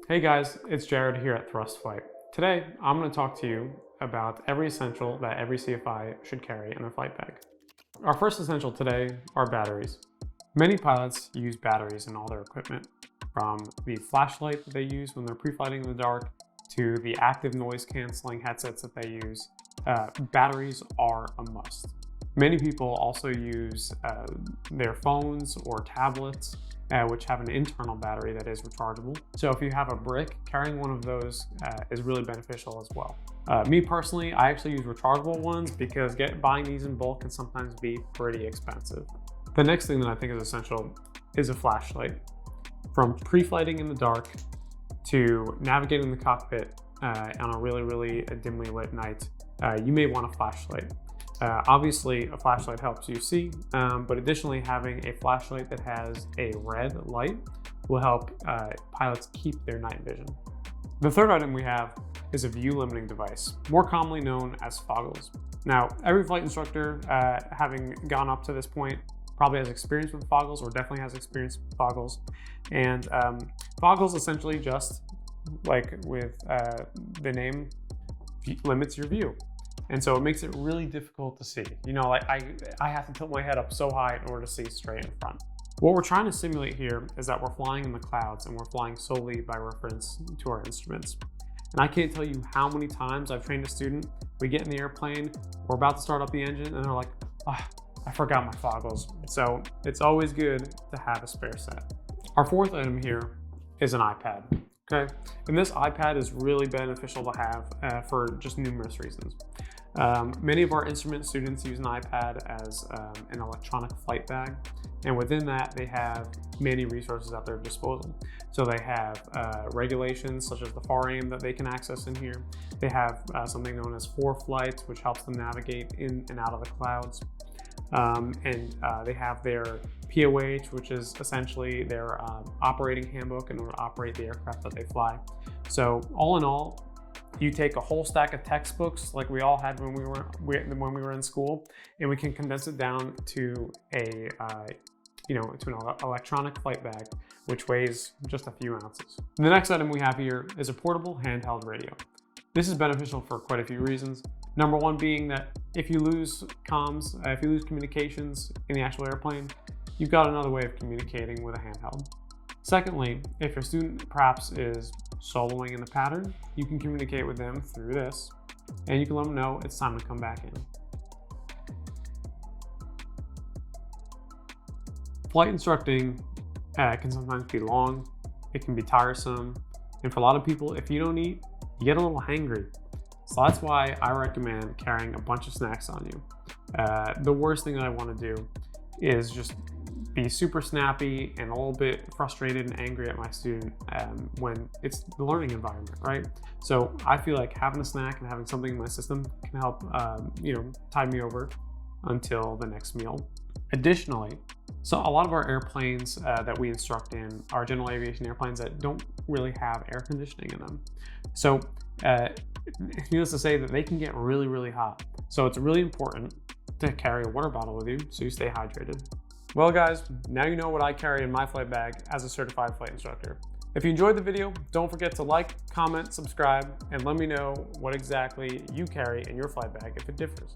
Hey guys, it's Jared here at Thrust Flight. Today, I'm going to talk to you about every essential that every CFI should carry in their flight bag. Our first essential today are batteries. Many pilots use batteries in all their equipment, from the flashlight that they use when they're pre-flighting in the dark to the active noise canceling headsets that they use. Batteries are a must. Many people also use their phones or tablets which have an internal battery that is rechargeable. So if you have a brick, carrying one of those is really beneficial as well. Me personally, I actually use rechargeable ones because buying these in bulk can sometimes be pretty expensive. The next thing that I think is essential is a flashlight. From pre-flighting in the dark to navigating the cockpit on a really dimly lit night, you may want a flashlight. Obviously, a flashlight helps you see, but additionally, having a flashlight that has a red light will help pilots keep their night vision. The third item we have is a view limiting device, more commonly known as Foggles. Now, every flight instructor, having gone up to this point, probably has experience with Foggles, or definitely has experience with Foggles. And Foggles essentially, just like with the name, limits your view. And so it makes it really difficult to see. You know, like I have to tilt my head up so high in order to see straight in front. What we're trying to simulate here is that we're flying in the clouds and we're flying solely by reference to our instruments. And I can't tell you how many times I've trained a student, we get in the airplane, we're about to start up the engine, and they're like, I forgot my Foggles. So it's always good to have a spare set. Our fourth item here is an iPad. Okay, and this iPad is really beneficial to have for just numerous reasons. Many of our instrument students use an iPad as an electronic flight bag, and within that they have many resources at their disposal. So they have regulations such as the FAR aim that they can access in here. They have something known as Flights, which helps them navigate in and out of the clouds. They have their POH, which is essentially their operating handbook in order to operate the aircraft that they fly. So all in all, you take a whole stack of textbooks like we all had when we were in school, and we can condense it down to an electronic flight bag, which weighs just a few ounces. The next item we have here is a portable handheld radio. This is beneficial for quite a few reasons. Number one being that if you lose comms, if you lose communications in the actual airplane, you've got another way of communicating with a handheld. Secondly, if your student perhaps is soloing in the pattern, you can communicate with them through this, and you can let them know it's time to come back in. Flight instructing can sometimes be long, it can be tiresome, and for a lot of people, if you don't eat, you get a little hangry. So that's why I recommend carrying a bunch of snacks on you. The worst thing that I want to do is just be super snappy and a little bit frustrated and angry at my student when it's the learning environment, right? So I feel like having a snack and having something in my system can help, tide me over until the next meal. Additionally, so a lot of our airplanes that we instruct in are general aviation airplanes that don't really have air conditioning in them. So needless to say that they can get really hot. So it's really important to carry a water bottle with you so you stay hydrated. Well guys, now you know what I carry in my flight bag as a certified flight instructor. If you enjoyed the video, don't forget to like, comment, subscribe, and let me know what exactly you carry in your flight bag if it differs.